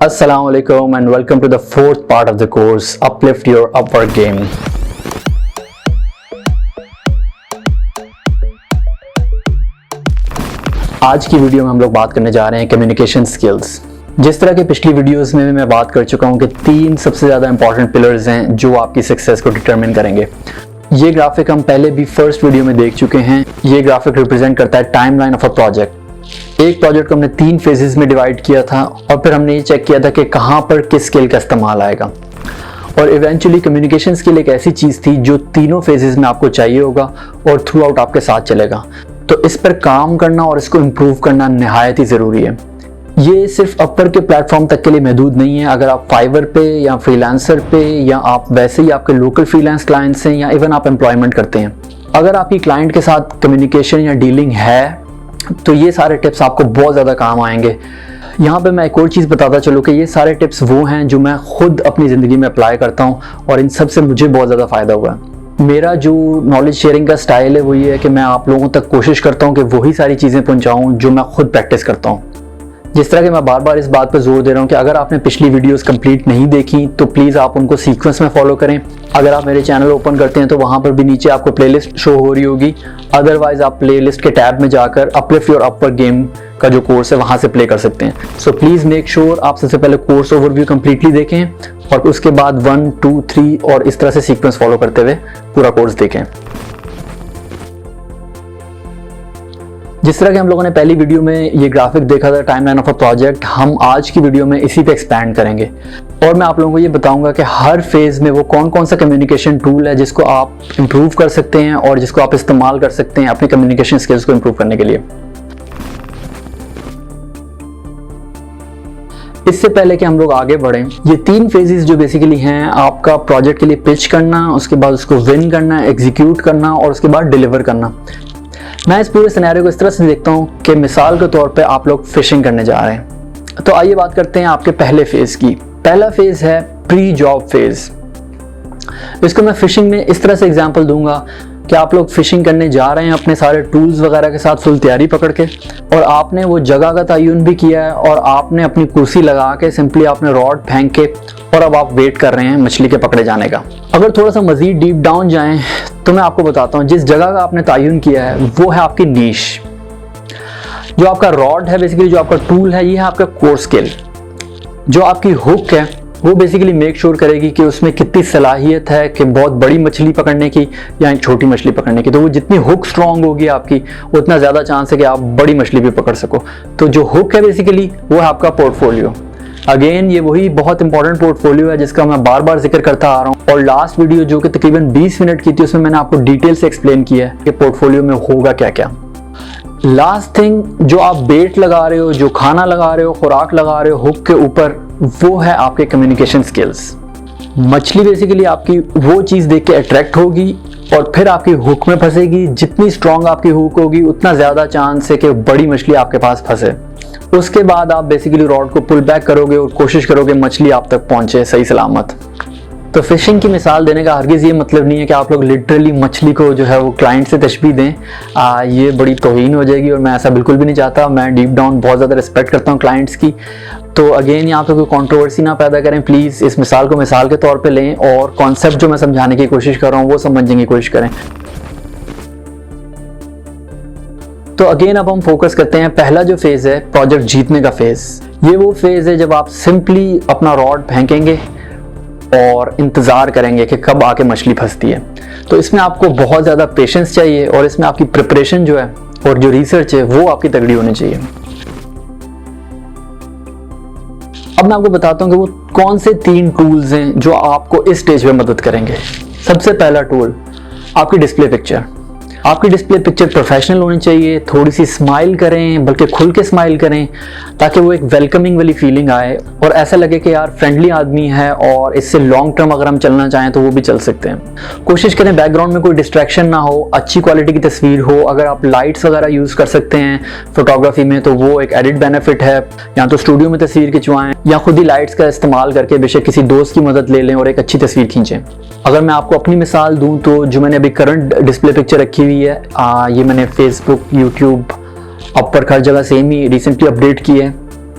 Assalamu alaikum and welcome to the fourth part of the course Uplift Your Upwork Game. आज की video में हम लोग बात करने जा रहे हैं कम्युनिकेशन स्किल्स। जिस तरह की पिछली वीडियोस में भी मैं बात कर चुका हूं कि 3 सबसे ज़्यादा इंपॉर्टेंट पिलर्स हैं जो आपकी सक्सेस को डिटरमिन करेंगे। ये ग्राफिक हम पहले भी फर्स्ट वीडियो में देख चुके हैं। ये ग्राफिक रिप्रेजेंट करता है टाइमलाइन ऑफ अ प्रोजेक्ट। एक प्रोजेक्ट को हमने 3 फेजेस में डिवाइड किया था और फिर हमने ये चेक किया था कि कहाँ पर किस स्किल का इस्तेमाल आएगा। और इवेंचुअली कम्युनिकेशन स्किल एक ऐसी चीज़ थी जो तीनों फेजेस में आपको चाहिए होगा और थ्रू आउट आपके साथ चलेगा। तो इस पर काम करना और इसको इम्प्रूव करना निहायत ही ज़रूरी है। ये सिर्फ अपवर्क के प्लेटफॉर्म तक के लिए महदूद नहीं है। अगर आप फाइवर पे या फ्रीलांसर पे या आप वैसे ही आपके लोकल फ्रीलांस क्लाइंट्स हैं या इवन आप एम्प्लॉयमेंट करते हैं, अगर आपकी क्लाइंट के साथ कम्युनिकेशन या डीलिंग है तो ये सारे टिप्स आपको बहुत ज़्यादा काम आएंगे। यहाँ पे मैं एक और चीज़ बताता चलूँ कि ये सारे टिप्स वो हैं जो मैं खुद अपनी ज़िंदगी में अप्लाई करता हूँ और इन सब से मुझे बहुत ज़्यादा फ़ायदा हुआ है। मेरा जो नॉलेज शेयरिंग का स्टाइल है वो ये है कि मैं आप लोगों तक कोशिश करता हूँ कि वही सारी चीज़ें पहुँचाऊँ जो मैं खुद प्रैक्टिस करता हूँ। जिस तरह कि मैं बार बार इस बात पर जोर दे रहा हूँ कि अगर आपने पिछली वीडियोस कंप्लीट नहीं देखी तो प्लीज़ आप उनको सीक्वेंस में फॉलो करें। अगर आप मेरे चैनल ओपन करते हैं तो वहाँ पर भी नीचे आपको प्लेलिस्ट शो हो रही होगी। अदरवाइज आप प्लेलिस्ट के टैब में जाकर अपलिफ्ट योर अपवर्क गेम का जो कोर्स है वहाँ से प्ले कर सकते हैं। सो प्लीज़ मेक श्योर आप सबसे पहले कोर्स ओवरव्यू कंप्लीटली देखें और उसके बाद 1, 2, 3 और इस तरह से सीक्वेंस फॉलो करते हुए पूरा कोर्स देखें। जिस तरह के हम लोगों ने पहली वीडियो में ये ग्राफिक देखा था टाइमलाइन ऑफ अ प्रोजेक्ट, हम आज की वीडियो में इसी पे एक्सपैंड करेंगे और मैं आप लोगों को ये बताऊंगा कि हर फेज में वो कौन कौन सा कम्युनिकेशन टूल है जिसको आप इम्प्रूव कर सकते हैं और जिसको आप इस्तेमाल कर सकते हैं अपने कम्युनिकेशन स्किल्स को इम्प्रूव करने के लिए। इससे पहले कि हम लोग आगे बढ़ें, ये 3 फेजेस जो बेसिकली हैं आपका प्रोजेक्ट के लिए पिच करना, उसके बाद उसको विन करना, एग्जीक्यूट करना और उसके बाद डिलीवर करना। मैं इस पूरे सिनेरियो को इस तरह से देखता हूँ कि मिसाल के तौर पे आप लोग फिशिंग करने जा रहे हैं। तो आइए बात करते हैं आपके पहले फेज़ की। पहला फेज़ है प्री जॉब फेज़। इसको मैं फिशिंग में इस तरह से एग्जांपल दूंगा कि आप लोग फिशिंग करने जा रहे हैं अपने सारे टूल्स वगैरह के साथ फुल तैयारी पकड़ के, और आपने वो जगह का तयन भी किया है और आपने अपनी कुर्सी लगा के सिंपली आपने रॉड फेंक के और अब आप वेट कर रहे हैं मछली के पकड़े जाने का। अगर थोड़ा सा मज़ीद डीप डाउन जाएं तो मैं आपको बताता हूँ जिस जगह का आपने तयन किया है वो है आपकी नीश। जो आपका रॉड है बेसिकली, जो आपका टूल है, ये है आपका कोर स्किल। जो आपकी हुक है वो बेसिकली मेक श्योर करेगी कि उसमें कितनी सलाहियत है कि बहुत बड़ी मछली पकड़ने की या एक छोटी मछली पकड़ने की। तो वो जितनी हुक स्ट्रॉन्ग होगी आपकी उतना ज़्यादा चांस है कि आप बड़ी मछली भी पकड़ सको। तो जो हुक है बेसिकली वो है आपका पोर्टफोलियो। अगेन ये वही बहुत इंपॉर्टेंट पोर्टफोलियो है जिसका मैं बार बार जिक्र करता आ रहा हूँ और लास्ट वीडियो जो कि तकरीबन 20 मिनट की थी उसमें मैंने आपको डिटेल से एक्सप्लेन किया है कि पोर्टफोलियो में होगा क्या क्या। लास्ट थिंग, जो आप बेट लगा रहे हो, जो खाना लगा रहे हो, खुराक लगा रहे हो हुक के ऊपर, वो है आपके कम्युनिकेशन स्किल्स। मछली बेसिकली आपकी वो चीज़ देख के अट्रैक्ट होगी और फिर आपकी हुक में फंसेगी। जितनी स्ट्रॉन्ग आपकी हुक होगी उतना ज़्यादा चांस है कि बड़ी मछली आपके पास फंसे। उसके बाद आप बेसिकली रॉड को पुल बैक करोगे और कोशिश करोगे मछली आप तक पहुंचे सही सलामत। तो फिशिंग की मिसाल देने का हरगिज़ ये मतलब नहीं है कि आप लोग लिटरली मछली को जो है वो क्लाइंट से तशबीह दें। ये बड़ी तौहीन हो जाएगी और मैं ऐसा बिल्कुल भी नहीं चाहता। मैं डीप डाउन बहुत ज़्यादा रिस्पेक्ट करता हूँ क्लाइंट्स की। तो अगेन यहाँ पे कोई कंट्रोवर्सी ना पैदा करें प्लीज़। इस मिसाल को मिसाल के तौर पे लें और कॉन्सेप्ट जो मैं समझाने की कोशिश कर रहा हूँ वो समझने की कोशिश करें। तो अगेन अब हम फोकस करते हैं। पहला जो फेज़ है प्रोजेक्ट जीतने का फेज़, ये वो फेज़ है जब आप सिंपली अपना रॉड फेंकेंगे और इंतज़ार करेंगे कि कब आके मछली फंसती है। तो इसमें आपको बहुत ज़्यादा पेशेंस चाहिए और इसमें आपकी प्रिपरेशन जो है और जो रिसर्च है वो आपकी तगड़ी होनी चाहिए। अब मैं आपको बताता हूँ कि वो कौन से 3 टूल्स हैं जो आपको इस स्टेज पे मदद करेंगे। सबसे पहला टूल आपकी डिस्प्ले पिक्चर। आपकी डिस्प्ले पिक्चर प्रोफेशनल होनी चाहिए। थोड़ी सी स्माइल करें, बल्कि खुल के स्माइल करें ताकि वो एक वेलकमिंग वाली फीलिंग आए और ऐसा लगे कि यार फ्रेंडली आदमी है और इससे लॉन्ग टर्म अगर हम चलना चाहें तो वो भी चल सकते हैं। कोशिश करें बैकग्राउंड में कोई डिस्ट्रैक्शन ना हो, अच्छी क्वालिटी की तस्वीर हो। अगर आप लाइट्स वगैरह यूज़ कर सकते हैं फोटोग्राफी में तो वो एक एडिड बेनिफिट है। या तो स्टूडियो में तस्वीर खिंचवाएं या खुद ही लाइट्स का इस्तेमाल करके बेशक किसी दोस्त की मदद ले लें और एक अच्छी तस्वीर खींचें। अगर मैं आपको अपनी मिसाल दूं तो जो मैंने अभी करंट डिस्प्ले पिक्चर रखी हुई है, ये मैंने फेसबुक, यूट्यूब, अपवर्क हर जगह सेम ही रिसेंटली अपडेट की है।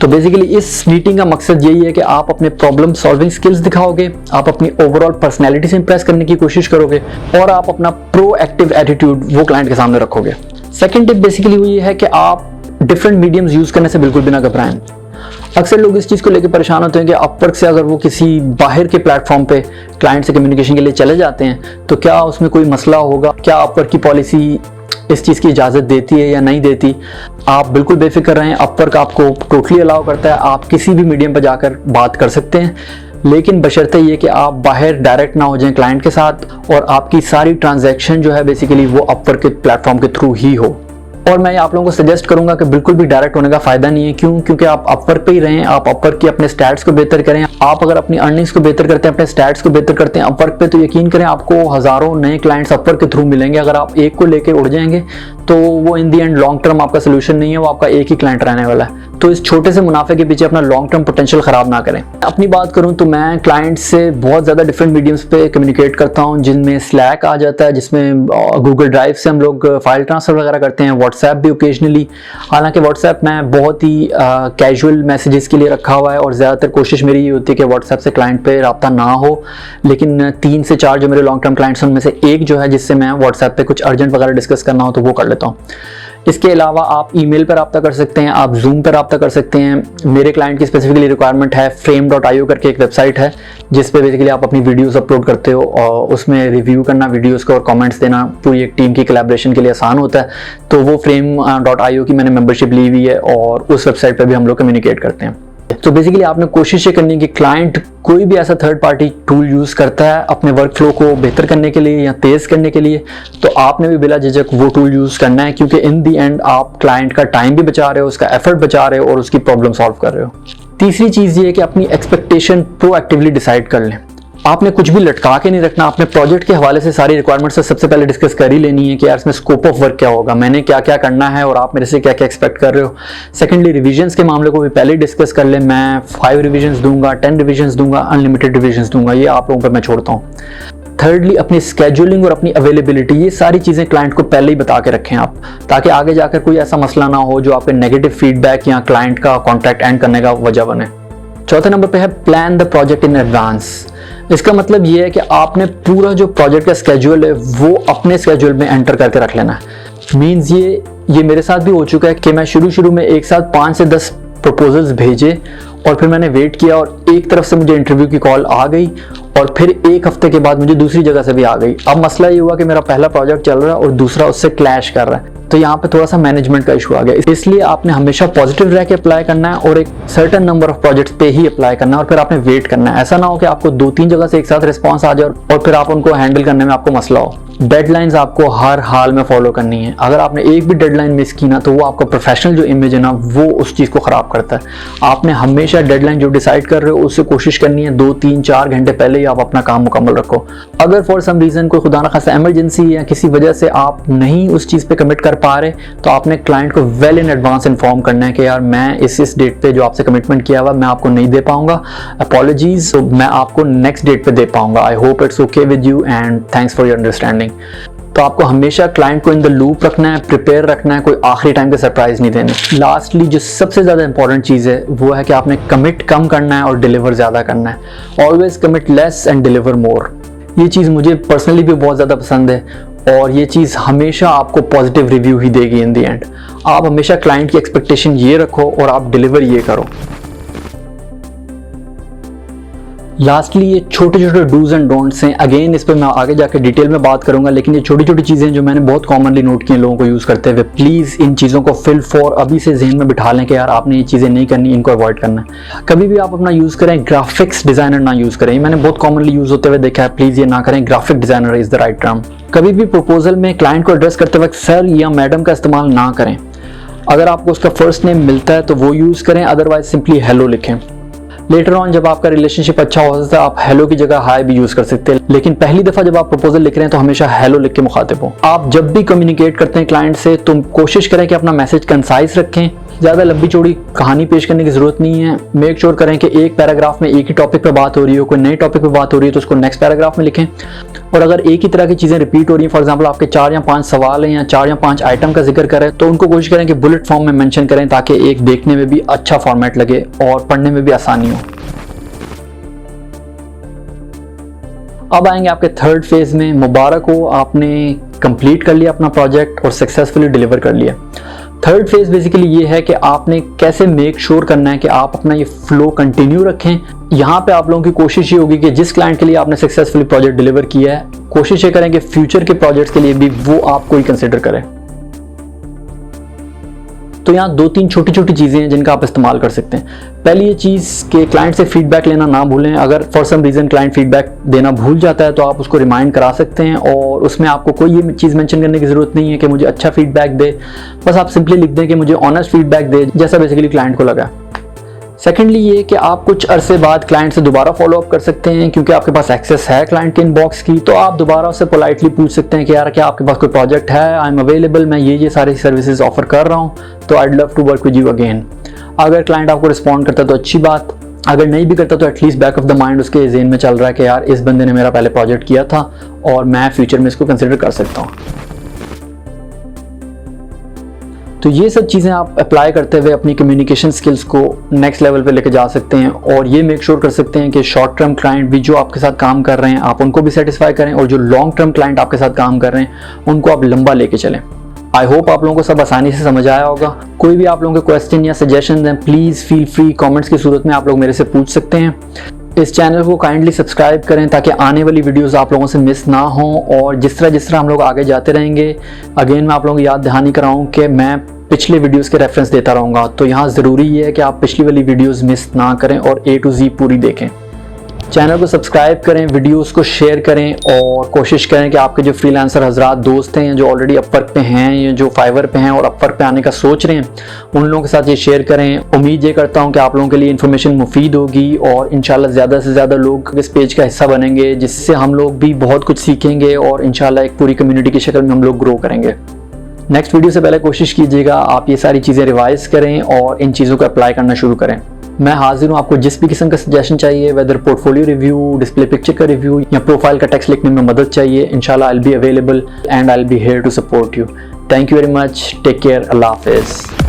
तो बेसिकली इस मीटिंग का मकसद यही है कि आप अपने प्रॉब्लम सॉल्विंग स्किल्स दिखाओगे, आप अपनी ओवरऑल पर्सनैलिटी से इंप्रेस करने की कोशिश करोगे और आप अपना प्रो एक्टिव एटीट्यूड वो क्लाइंट के सामने रखोगे। सेकेंड टिप बेसिकली वो ये है कि आप डिफरेंट मीडियम्स यूज़ करने से बिल्कुल भी ना घबराएं। अक्सर लोग इस चीज़ को लेकर परेशान होते हैं कि अपवर्क से अगर वो किसी बाहर के प्लेटफॉर्म पे क्लाइंट से कम्युनिकेशन के लिए चले जाते हैं तो क्या उसमें कोई मसला होगा, क्या अपवर्क की पॉलिसी इस चीज़ की इजाज़त देती है या नहीं देती। आप बिल्कुल बेफिक्र रहें, अपवर्क आपको टोटली अलाउ करता है, आप किसी भी मीडियम पर जाकर बात कर सकते हैं, लेकिन बशर्ते ये कि आप बाहर डायरेक्ट ना हो जाएं क्लाइंट के साथ और आपकी सारी ट्रांजैक्शन जो है बेसिकली वो अपवर्क के प्लेटफॉर्म के थ्रू ही हो। और मैं आप लोगों को सजेस्ट करूंगा कि बिल्कुल भी डायरेक्ट होने का फ़ायदा नहीं है। क्यों? क्योंकि आप अपवर्क पे ही रहें, आप अपवर्क की अपने स्टैट्स को बेहतर करें। आप अगर अपनी अर्निंग्स को बेहतर करते हैं, अपने स्टैट्स को बेहतर करते हैं अपवर्क पे, तो यकीन करें आपको हज़ारों नए क्लाइंट्स अपवर्क के थ्रू मिलेंगे। अगर आप एक को लेकर उड़ जाएंगे तो वो इन दी एंड लॉन्ग टर्म आपका सोल्यूशन नहीं है, वो आपका एक ही क्लाइंट रहने वाला है। तो इस छोटे से मुनाफे के पीछे अपना लॉन्ग टर्म पोटेंशियल ख़राब ना करें। अपनी बात करूं तो मैं क्लाइंट से बहुत ज़्यादा डिफरेंट मीडियम्स पे कम्युनिकेट करता हूं, जिनमें स्लैक आ जाता है, जिसमें गूगल ड्राइव से हम लोग फाइल ट्रांसफ़र वगैरह करते हैं, व्हाट्सएप भी ओकेजनली। हालांकि व्हाट्सएप मैं बहुत ही कैजुअल मैसेजेस के लिए रखा हुआ है और ज़्यादातर कोशिश मेरी ये होती है कि व्हाट्सएप से क्लाइंट पे रब्ता ना हो, लेकिन 3 से 4 जो मेरे लॉन्ग टर्म क्लाइंट्स हैं उनमें से एक जो है जिससे मैं व्हाट्सएप पे कुछ अर्जेंट वगैरह डिस्कस करना हो तो वो कर लेता हूँ। इसके अलावा आप ईमेल पर रब्ता कर सकते हैं, आप जूम पर रब्ता कर सकते हैं। मेरे क्लाइंट की स्पेसिफिकली रिक्वायरमेंट है frame.io करके एक वेबसाइट है जिस पे बेसिकली आप अपनी वीडियोस अपलोड करते हो और उसमें रिव्यू करना वीडियोस को और कमेंट्स देना पूरी एक टीम की कोलैबोरेशन के लिए आसान होता है। तो वो frame.io की मैंने मेंबरशिप ली हुई है और उस वेबसाइट पर भी हम लोग कम्युनिकेट करते हैं। तो बेसिकली आपने कोशिश ये करनी है कि क्लाइंट कोई भी ऐसा थर्ड पार्टी टूल यूज़ करता है अपने वर्क फ्लो को बेहतर करने के लिए या तेज़ करने के लिए, तो आपने भी बिला झिझक वो टूल यूज़ करना है, क्योंकि इन दी एंड आप क्लाइंट का टाइम भी बचा रहे हो, उसका एफर्ट बचा रहे हो और उसकी प्रॉब्लम सॉल्व कर रहे हो। तीसरी चीज़ ये है कि अपनी एक्सपेक्टेशन प्रोएक्टिवली डिसाइड कर लें। आपने कुछ भी लटका के नहीं रखना। अपने प्रोजेक्ट के हवाले से सारी रिक्वायरमेंट्स से सबसे पहले डिस्कस कर ही लेनी है कि यार इसमें स्कोप ऑफ वर्क क्या होगा, मैंने क्या क्या करना है और आप मेरे से क्या क्या एक्सपेक्ट कर रहे हो। सेकेंडली रिविजन्स के मामले को भी पहले डिस्कस कर ले। मैं 5 रिविजन्स दूंगा, 10 रिविजन्स दूंगा, अनलिमिटेड रिविजन्स दूंगा, ये आप लोगों पर मैं छोड़ता हूँ। थर्डली अपनी स्केड्यूलिंग और अपनी अवेलेबिलिटी, ये सारी चीज़ें क्लाइंट को पहले ही बता के रखें आप, ताकि आगे जाकर कोई ऐसा मसला ना हो जो आपके नेगेटिव फीडबैक या क्लाइंट का कॉन्ट्रैक्ट एंड करने का वजह बने। चौथे नंबर पे है plan the project in advance. इसका मतलब ये है कि आपने पूरा जो प्रोजेक्ट का स्केड्यूल है वो अपने स्केड्यूल में एंटर करके रख लेना है। मीन्स ये मेरे साथ भी हो चुका है कि मैं शुरू में एक साथ 5 से 10 प्रपोजल्स भेजे और फिर मैंने वेट किया और एक तरफ से मुझे इंटरव्यू की कॉल आ गई और फिर एक हफ्ते के बाद मुझे दूसरी जगह से भी आ गई। अब मसला ये हुआ कि मेरा पहला प्रोजेक्ट चल रहा है और दूसरा उससे क्लैश कर रहा है, तो यहाँ पे थोड़ा सा मैनेजमेंट का इशू आ गया। इसलिए आपने हमेशा पॉजिटिव रह के अप्लाई करना है और एक सर्टेन नंबर ऑफ प्रोजेक्ट्स पे ही अप्लाई करना है और फिर आपने वेट करना है। ऐसा ना हो कि आपको 2-3 जगह से एक साथ रिस्पॉन्स आ जाए और फिर आप उनको हैंडल करने में आपको मसला हो। डेडलाइंस आपको हर हाल में फॉलो करनी है। अगर आपने एक भी डेडलाइन मिस की ना तो वो आपका प्रोफेशनल जो इमेज है ना वो उस चीज़ को ख़राब करता है। आपने हमेशा डेडलाइन जो डिसाइड कर रहे हो उससे कोशिश करनी है 2-3-4 घंटे पहले ही आप अपना काम मुकम्मल रखो। अगर फॉर सम रीज़न कोई खुदा न खासा एमरजेंसी या किसी वजह से आप नहीं उस चीज़ पे कमिट कर पा रहे तो आपने क्लाइंट को वेल इन एडवांस इन्फॉर्म करना है कि यार मैं इस डेट पे जो आपसे कमिटमेंट किया हुआ मैं आपको नहीं दे पाऊंगा, अपॉलॉजीज, तो मैं आपको नेक्स्ट डेट पे दे पाऊंगा। I hope it's okay with you and thanks for your understanding. तो आपको हमेशा क्लाइंट को इन द लूप रखना है, प्रिपेयर रखना है, कोई आखिरी टाइम पे सरप्राइज नहीं देने। लास्टली जो सबसे ज़्यादा इंपॉर्टेंट चीज़ है वो है कि आपने कमिट कम करना है और डिलीवर ज़्यादा करना है। Always commit less and deliver more. ये चीज़ मुझे पर्सनली भी बहुत ज़्यादा पसंद है और ये चीज़ हमेशा आपको पॉजिटिव रिव्यू ही देगी इन दी एंड। आप हमेशा क्लाइंट की एक्सपेक्टेशन ये रखो और आप डिलीवर ये करो। लास्टली ये छोटे छोटे डूज एंड डोंट्स हैं। अगेन इस पर मैं आगे जाकर डिटेल में बात करूंगा, लेकिन ये छोटी छोटी चीज़ें जो मैंने बहुत कॉमनली नोट की हैं लोगों को यूज़ करते हुए, प्लीज़ इन चीज़ों को फिल फॉर अभी से जहन में बिठा लें कि यार आपने ये चीज़ें नहीं करनी, इनको अवॉइड करना है। कभी भी आप अपना यूज़ करें ग्राफिक्स डिज़ाइनर ना यूज़ करें, मैंने बहुत कॉमनली यूज़ होते हुए देखा है, प्लीज़ ये ना करें। Graphic designer is the right term. कभी भी प्रपोजल में क्लाइंट को एड्रेस करते वक्त सर या मैडम का इस्तेमाल ना करें। अगर आपको उसका फर्स्ट नेम मिलता है तो वो यूज़ करें, अदरवाइज सिंपली हेलो लिखें। लेटर ऑन जब आपका रिलेशनशिप अच्छा हो सकता है आप हेलो की जगह हाय भी यूज़ कर सकते हैं। लेकिन पहली दफ़ा जब आप प्रपोजल लिख रहे हैं तो हमेशा हेलो लिख के मुखातिब हो। आप जब भी कम्युनिकेट करते हैं क्लाइंट से तो कोशिश करें कि अपना मैसेज कंसाइज रखें, ज़्यादा लंबी चौड़ी कहानी पेश करने की ज़रूरत नहीं है। मेक श्योर करें कि एक पैराग्राफ में एक ही टॉपिक पर बात हो रही हो, कोई नए टॉपिक पर बात हो रही है तो उसको नेक्स्ट पैराग्राफ में लिखें। और अगर एक ही तरह की चीज़ें रिपीट हो रही हैं, फॉर एग्जांपल आपके 4 या 5 सवाल हैं या 4 या 5 आइटम का जिक्र करें, तो उनको कोशिश करें कि बुलेट फॉर्म में मेंशन करें ताकि एक देखने में भी अच्छा फॉर्मेट लगे और पढ़ने में भी आसानी हो। अब आएंगे आपके थर्ड फेज में। मुबारक हो, आपने कंप्लीट कर लिया अपना प्रोजेक्ट और सक्सेसफुली डिलीवर कर लिया। थर्ड फेज बेसिकली ये है कि आपने कैसे मेक श्योर करना है कि आप अपना ये फ्लो कंटिन्यू रखें। यहाँ पे आप लोगों की कोशिश ये होगी कि जिस क्लाइंट के लिए आपने सक्सेसफुली प्रोजेक्ट डिलीवर किया है, कोशिश ये करें कि फ्यूचर के प्रोजेक्ट्स के लिए भी वो आपको ही कंसिडर करें। तो यहाँ 2-3 छोटी छोटी चीज़ें हैं जिनका आप इस्तेमाल कर सकते हैं। पहली ये चीज़ कि क्लाइंट से फीडबैक लेना ना भूलें। अगर for some reason client feedback देना भूल जाता है तो आप उसको रिमाइंड करा सकते हैं और उसमें आपको कोई ये चीज़ मेंशन करने की ज़रूरत नहीं है कि मुझे अच्छा फीडबैक दे। बस आप सिंपली लिख दें कि मुझे ऑनेस्ट फीडबैक दे, जैसा बेसिकली क्लाइंट को लगा। सेकेंडली ये कि आप कुछ अरसे बाद क्लाइंट से दोबारा फॉलो अप कर सकते हैं, क्योंकि आपके पास एक्सेस है क्लाइंट के इनबॉक्स की, तो आप दोबारा उससे पोलाइटली पूछ सकते हैं कि यार क्या आपके पास कोई प्रोजेक्ट है, आई एम अवेलेबल, मैं ये सारी सर्विसेज ऑफर कर रहा हूँ, तो I love to work with you again. अगर क्लाइंट आपको रिस्पॉन्ड करता है तो अच्छी बात, अगर नहीं भी करता तो at least back of the mind उसके ज़हन में चल रहा है कि यार इस बंदे ने मेरा पहले प्रोजेक्ट किया था और मैं फ्यूचर में इसको कंसिडर कर सकता हूँ। तो ये सब चीज़ें आप अप्लाई करते हुए अपनी कम्युनिकेशन स्किल्स को नेक्स्ट लेवल पे लेके जा सकते हैं और ये मेक श्योर कर सकते हैं कि शॉर्ट टर्म क्लाइंट भी जो आपके साथ काम कर रहे हैं आप उनको भी सेटिस्फाई करें और जो लॉन्ग टर्म क्लाइंट आपके साथ काम कर रहे हैं उनको आप लंबा लेके चलें। आई होप आप लोगों को सब आसानी से समझ आया होगा। कोई भी आप लोगों के क्वेश्चन या सजेशन हैं प्लीज़ फील फ्री, कॉमेंट्स की सूरत में आप लोग मेरे से पूछ सकते हैं। इस चैनल को काइंडली सब्सक्राइब करें ताकि आने वाली वीडियोस आप लोगों से मिस ना हो। और जिस तरह हम लोग आगे जाते रहेंगे, अगेन मैं आप लोगों को याद दहानी कराऊँ कि मैं पिछले वीडियोस के रेफरेंस देता रहूँगा, तो यहाँ ज़रूरी है कि आप पिछली वाली वीडियोस मिस ना करें और A to Z पूरी देखें। चैनल को सब्सक्राइब करें, वीडियोस को शेयर करें और कोशिश करें कि आपके जो फ्रीलांसर हजरात दोस्त हैं जो ऑलरेडी अपवर्क पे हैं या जो फाइवर पे हैं और अपवर्क पे आने का सोच रहे हैं, उन लोगों के साथ ये शेयर करें। उम्मीद ये करता हूँ कि आप लोगों के लिए इन्फॉर्मेशन मुफीद होगी और इंशाल्लाह ज़्यादा से ज़्यादा लोग इस पेज का हिस्सा बनेंगे, जिससे हम लोग भी बहुत कुछ सीखेंगे और इंशाल्लाह एक पूरी कम्युनिटी की शक्ल में हम लोग ग्रो करेंगे। नेक्स्ट वीडियो से पहले कोशिश कीजिएगा आप ये सारी चीज़ें रिवाइज करें और इन चीज़ों को अप्लाई करना शुरू करें। मैं हाजिर हूँ, आपको जिस भी किस्म का सजेशन चाहिए, whether portfolio review, display picture का रिव्यू या प्रोफाइल का टेक्स्ट लिखने में मदद चाहिए, इंशाल्लाह I will be available and I will be here to support you. Thank you very much, take care, अल्लाह हाफिज़।